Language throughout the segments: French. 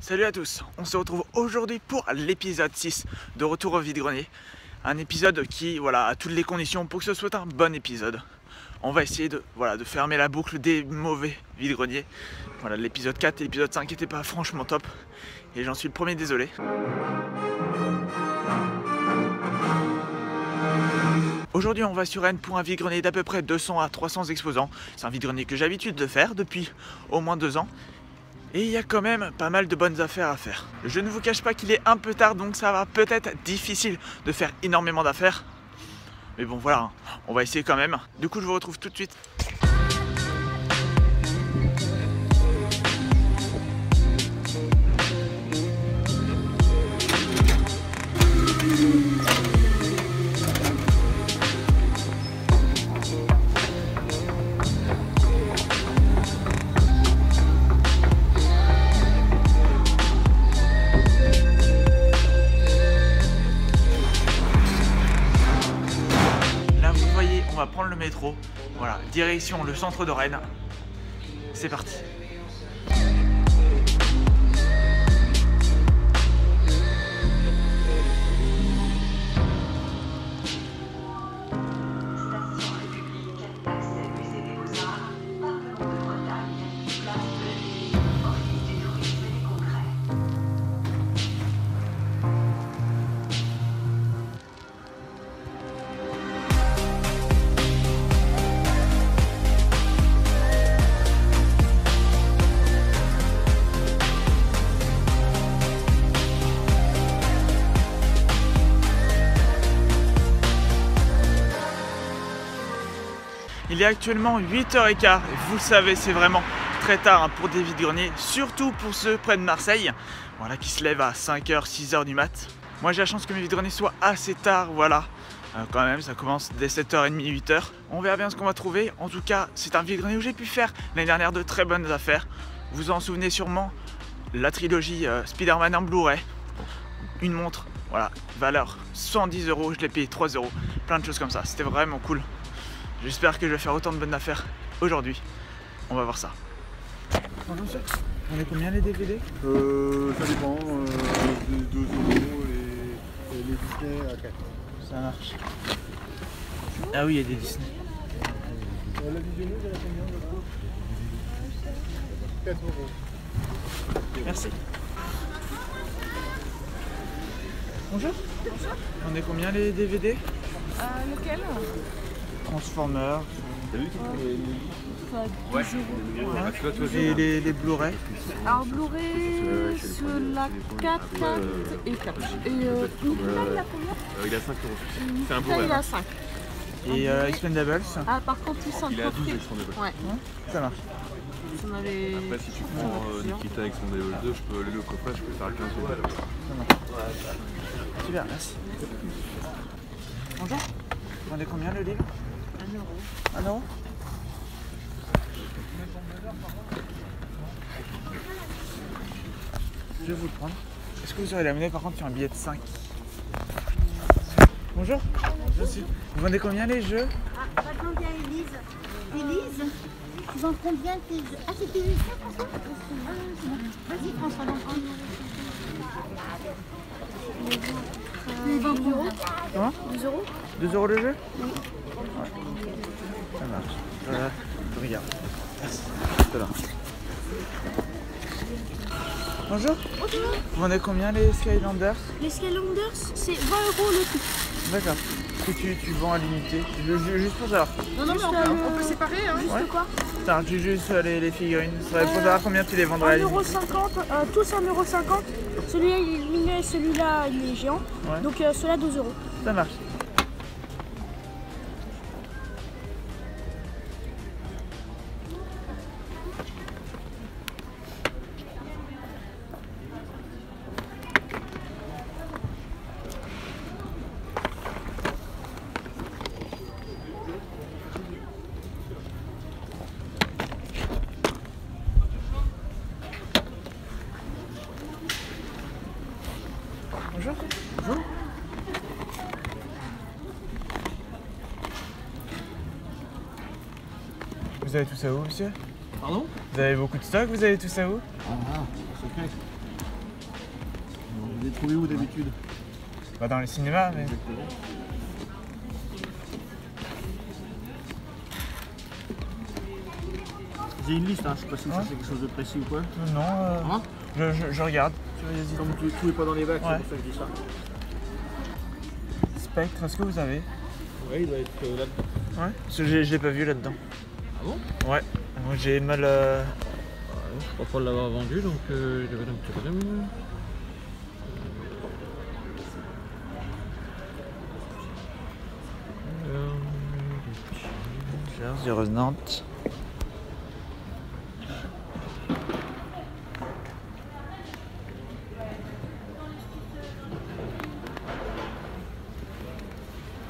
Salut à tous, on se retrouve aujourd'hui pour l'épisode 6 de Retour au vide-grenier. Un épisode qui a toutes les conditions pour que ce soit un bon épisode. On va essayer de fermer la boucle des mauvais vide-greniers. Voilà, l'épisode 4 et l'épisode 5 n'étaient pas franchement top et j'en suis le premier désolé. Aujourd'hui on va sur Rennes pour un vide-grenier d'à peu près 200 à 300 exposants. C'est un vide-grenier que j'ai l'habitude de faire depuis au moins 2 ans. Et il y a quand même pas mal de bonnes affaires à faire. Je ne vous cache pas qu'il est un peu tard, donc ça va peut-être être difficile de faire énormément d'affaires. Mais bon voilà, on va essayer quand même. Du coup je vous retrouve tout de suite. On va prendre le métro, voilà, direction le centre de Rennes. C'est parti. Il est actuellement 8h15 et vous le savez, c'est vraiment très tard pour des vide-greniers, surtout pour ceux près de Marseille, voilà, qui se lèvent à 5h, 6h du mat. Moi j'ai la chance que mes vide-greniers soient assez tard, voilà, quand même ça commence dès 7h30, 8h. On verra bien ce qu'on va trouver. En tout cas, c'est un vide-grenier où j'ai pu faire l'année dernière de très bonnes affaires. Vous en souvenez sûrement, la trilogie Spider-Man en Blu-ray, une montre, voilà, valeur 110 €, je l'ai payé 3 €, plein de choses comme ça, c'était vraiment cool. J'espère que je vais faire autant de bonnes affaires aujourd'hui. On va voir ça. Bonjour monsieur. On est combien les DVD? Ça dépend. 2 € et les Disney à 4. Ça marche. Ah oui, il y a des Disney. La visionneuse, elle a combien? 4 €. Merci. Bonjour. Bonjour. On est combien les DVD? Lequel? Transformers. T'as vu Ouais. 10 €. Et les Blu-ray. Alors Blu-ray, ceux-là 4 et 4. Et Nicolas, il a combien? Il a 5 €. C'est un Nicolas, Blu-ray. il a 5. Et Expendables. Ah, par contre, ils sont Il est à 12 coffrets. avec son Devil. Ouais. Ça marche. On avait... Après, si tu prends Nikita avec son Devil 2, le coffret, je peux faire 15 €. Ça marche. Super, merci. Bonjour. On est combien le livre? 1 €. 1 €. Je vais vous le prendre. Est-ce que vous aurez la monnaie par contre sur un billet de 5? Bonjour. Merci. Vous vendez combien les jeux? Ah, va demander à Élise. Élise, tu vends combien tes jeux? Ah, c'était Élise, François? Vas-y, François, donc. Tu vends 2 €? Comment? 2 €? 2 € le jeu? Oui. Ouais. Ça marche. Voilà, je regarde. Merci. Tout à l'heure. Bonjour. Bonjour. Vous vendez combien les Skylanders? Les Skylanders, c'est 20 € le tout. D'accord. Que tu vends à l'unité? Juste pour savoir. Non, non, mais on peut séparer. Hein. Juste Ouais. quoi? Attends, j'ai juste les figurines. Ça va pour savoir combien tu les vendras à 1,50 l'unité. €, tous 1,50 €. Celui-là, il est mignon et celui-là, il est géant. Ouais. Donc, celui-là, 2 €. Ça marche. Bonjour. Bonjour. Vous avez tout ça où, monsieur? Pardon? Vous avez beaucoup de stock, vous avez tout ça où? Ah, secret. trouvez où d'habitude? Pas dans les cinémas, mais... Exactement. J'ai une liste, hein. Je sais pas si ça c'est quelque chose de précis ou quoi. Non, Hein je regarde. Comme tu ne trouvais pas dans les bacs, Ouais. c'est pour ça que je dis ça. Spectre, est-ce que vous avez? Ouais, il doit être là-dedans. Ouais. Parce que je l'ai pas vu là-dedans. Ah bon? Ouais. Moi j'ai mal... Je crois pas l'avoir vendu, donc Heroes Nantes.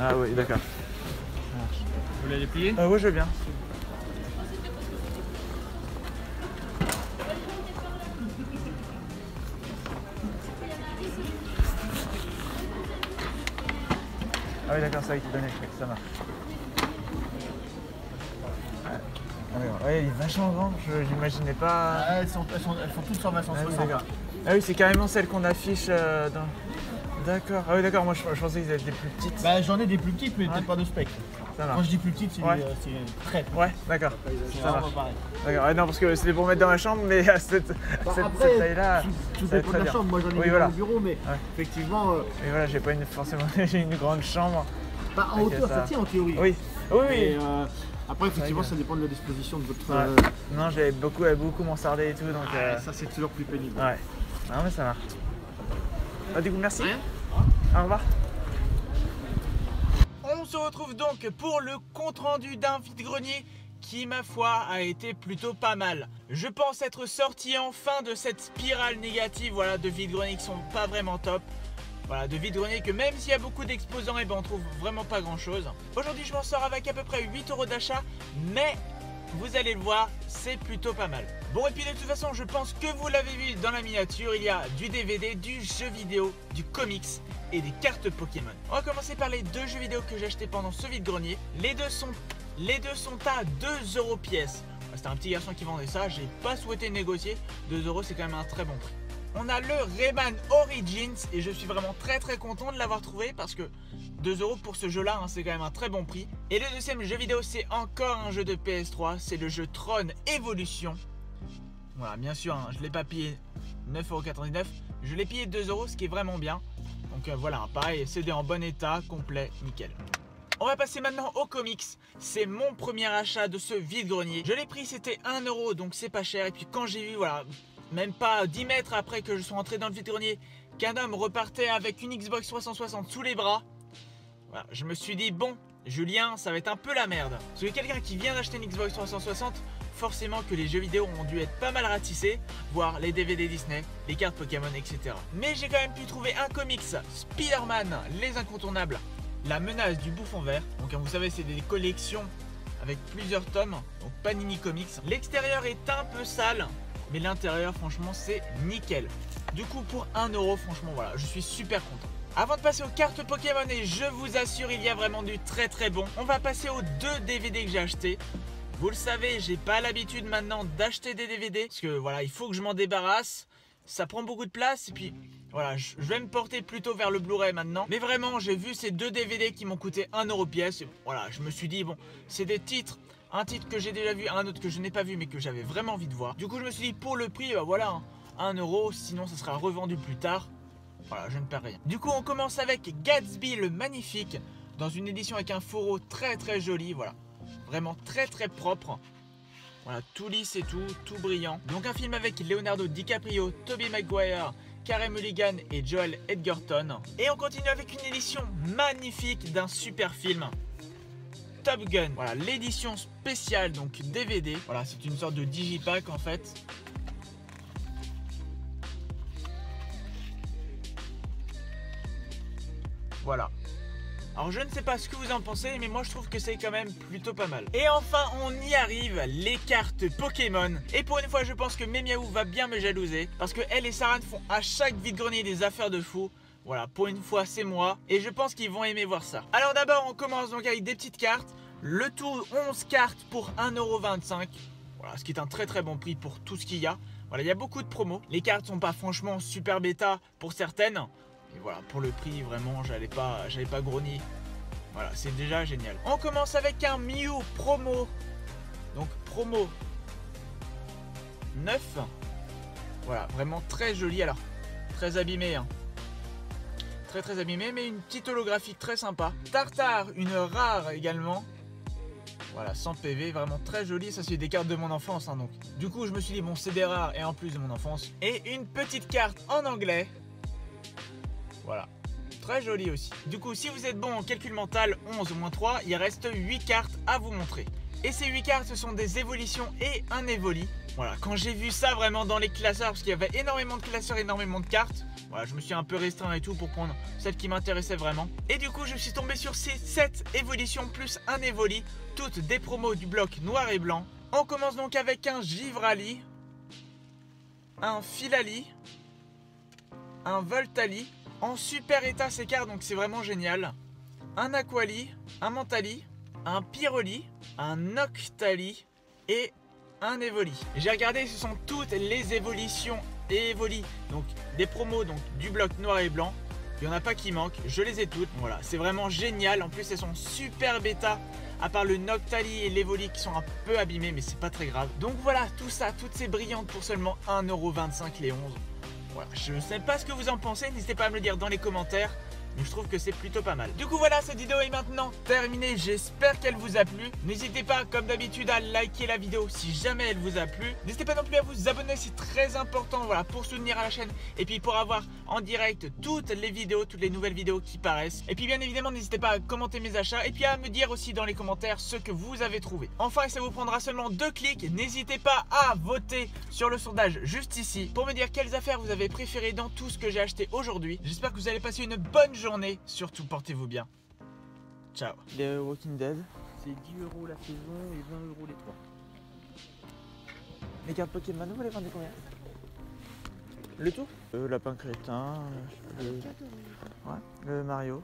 Ah oui, d'accord. Vous voulez les plier? Ouais, je veux bien. Ah oui, d'accord, ça a été donné, ça marche. Ouais, il est vachement grand, j'imaginais pas. Ah, elles font toutes sur 160. Ah oui, d'accord. Ah oui, c'est carrément celle qu'on affiche dans... D'accord. Ah oui, d'accord, moi je pensais qu'ils étaient des plus petites. Bah, j'en ai des plus petites, mais peut-être pas de spectre. Ça Quand marche. je dis plus petites, c'est Ouais. très. Ouais, d'accord. C'est Ça vraiment marche. pareil. D'accord. Ouais, non, parce que c'était pour mettre dans ma chambre, mais à cette Après, taille-là. Tout ça va être dépend de très la bien. chambre. Moi, j'en ai Oui, mis voilà. dans le bureau, mais Ouais. effectivement, Et voilà, j'ai pas forcément j'ai une grande chambre. bah, en hauteur, ça tient en théorie. Oui. Oui, oui. Et, après, effectivement, que- ça dépend de la disposition de votre. Ouais. Non, j'avais beaucoup mansardé et tout, donc. Ça, c'est toujours plus pénible. Ouais. Non, mais ça marche. Bah, du coup, merci. Rien. Au revoir. On se retrouve donc pour le compte-rendu d'un vide-grenier qui, ma foi, a été plutôt pas mal. Je pense être sorti enfin de cette spirale négative, voilà, de vide-greniers qui sont pas vraiment top. Voilà, de vide-grenier que même s'il y a beaucoup d'exposants, et ben on trouve vraiment pas grand-chose. Aujourd'hui, je m'en sors avec à peu près 8 € d'achat, mais vous allez le voir, c'est plutôt pas mal. Bon, et puis de toute façon, je pense que vous l'avez vu dans la miniature, il y a du DVD, du jeu vidéo, du comics et des cartes Pokémon. On va commencer par les deux jeux vidéo que j'ai achetés pendant ce vide-grenier. Les deux sont à 2 € pièce. C'était un petit garçon qui vendait ça, j'ai pas souhaité négocier. 2 € c'est quand même un très bon prix. On a le Rayman Origins et je suis vraiment très content de l'avoir trouvé parce que 2 € pour ce jeu là, hein, c'est quand même un très bon prix. Et le deuxième jeu vidéo, c'est encore un jeu de PS3, c'est le jeu Tron Evolution. Voilà, bien sûr, hein, je ne l'ai pas payé 9,99 €, je l'ai payé 2 €, ce qui est vraiment bien. Donc voilà, pareil, CD en bon état, complet, nickel. On va passer maintenant aux comics. C'est mon premier achat de ce vide-grenier. Je l'ai pris, c'était 1 €, donc c'est pas cher. Et puis quand j'ai vu, voilà, même pas 10 mètres après que je sois entré dans le vide-grenier, qu'un homme repartait avec une Xbox 360 sous les bras, voilà, je me suis dit, bon, Julien, ça va être un peu la merde. Parce que quelqu'un qui vient d'acheter une Xbox 360, forcément que les jeux vidéo ont dû être pas mal ratissés, voire les DVD Disney, les cartes Pokémon, etc. Mais j'ai quand même pu trouver un comics, Spider-Man, les incontournables, la menace du bouffon vert. Donc comme vous savez, c'est des collections avec plusieurs tomes, donc Panini Comics. L'extérieur est un peu sale, mais l'intérieur, franchement, c'est nickel. Du coup, pour 1 €, franchement, voilà, je suis super content. Avant de passer aux cartes Pokémon, et je vous assure, il y a vraiment du très bon, on va passer aux 2 DVD que j'ai achetés. Vous le savez, j'ai pas l'habitude maintenant d'acheter des DVD, parce que voilà, il faut que je m'en débarrasse. Ça prend beaucoup de place, et puis voilà, je vais me porter plutôt vers le Blu-ray maintenant. Mais vraiment, j'ai vu ces 2 DVD qui m'ont coûté 1 € pièce. Et voilà, je me suis dit, bon, c'est des titres. Un titre que j'ai déjà vu, un autre que je n'ai pas vu, mais que j'avais vraiment envie de voir. Du coup, je me suis dit, pour le prix, bah voilà, 1 €, sinon ça sera revendu plus tard. Voilà, je ne perds rien. Du coup, on commence avec Gatsby le Magnifique, dans une édition avec un fourreau très joli, voilà. Vraiment très propre. Voilà, tout lisse et tout brillant. Donc un film avec Leonardo DiCaprio, Tobey Maguire, Carey Mulligan et Joel Edgerton. Et on continue avec une édition magnifique d'un super film, Top Gun. Voilà, l'édition spéciale, donc DVD. Voilà, c'est une sorte de digipack en fait. Voilà. Alors je ne sais pas ce que vous en pensez, mais moi je trouve que c'est quand même plutôt pas mal. Et enfin on y arrive, les cartes Pokémon. Et pour une fois je pense que Mémiaou va bien me jalouser, parce que elle et Saran font à chaque vide-grenier des affaires de fou. Voilà, pour une fois c'est moi, et je pense qu'ils vont aimer voir ça. Alors d'abord on commence donc avec des petites cartes. Le tout 11 cartes pour 1,25 €. Voilà, ce qui est un très bon prix pour tout ce qu'il y a. Voilà, il y a beaucoup de promos. Les cartes sont pas franchement super bêta pour certaines. Et voilà, pour le prix, vraiment, j'allais pas grogner. Voilà, c'est déjà génial. On commence avec un Mew promo. Donc promo 9. Voilà, vraiment très joli. Alors, très abîmé, hein. Très abîmé, mais une petite holographie très sympa. Tartare, une rare également. Voilà, 100 PV, vraiment très joli. Ça, c'est des cartes de mon enfance, hein, donc. Du coup, je me suis dit, bon, c'est des rares et en plus de mon enfance. Et une petite carte en anglais. Voilà, très joli aussi. Du coup, si vous êtes bon en calcul mental, 11 moins 3, il reste 8 cartes à vous montrer. Et ces 8 cartes, ce sont des évolutions et un évoli. Voilà, quand j'ai vu ça vraiment dans les classeurs, parce qu'il y avait énormément de classeurs, énormément de cartes, voilà, je me suis un peu restreint et tout pour prendre celle qui m'intéressait vraiment. Et du coup, je suis tombé sur ces 7 évolutions plus un évoli, toutes des promos du bloc noir et blanc. On commence donc avec un Givrali, un Filali, un Voltali. En super état ces cartes, donc c'est vraiment génial. Un Aquali, un Mentali, un Pyroli, un Noctali et un Evoli. J'ai regardé, ce sont toutes les évolutions et Evoli, donc des promos donc du bloc noir et blanc. Il n'y en a pas qui manquent, je les ai toutes. Voilà, c'est vraiment génial. En plus, elles sont super bêta, à part le Noctali et l'Evoli qui sont un peu abîmés, mais c'est pas très grave. Donc voilà, tout ça, toutes ces brillantes pour seulement 1,25€ les 11. Voilà, je ne sais pas ce que vous en pensez, n'hésitez pas à me le dire dans les commentaires. Mais je trouve que c'est plutôt pas mal. Du coup voilà, cette vidéo est maintenant terminée. J'espère qu'elle vous a plu. N'hésitez pas comme d'habitude à liker la vidéo si jamais elle vous a plu. N'hésitez pas non plus à vous abonner, c'est très important, voilà, pour soutenir la chaîne. Et puis pour avoir en direct toutes les vidéos, toutes les nouvelles vidéos qui paraissent. Et puis bien évidemment n'hésitez pas à commenter mes achats. Et puis à me dire aussi dans les commentaires ce que vous avez trouvé. Enfin, ça vous prendra seulement 2 clics. N'hésitez pas à voter sur le sondage juste ici pour me dire quelles affaires vous avez préférées dans tout ce que j'ai acheté aujourd'hui. J'espère que vous allez passer une bonne journée, surtout portez-vous bien. Ciao. Les Walking Dead. C'est 10€ la saison et 20€ les 3. Les cartes Pokémon, vous les vendez combien? Le tout? Lapin crétin, le Mario.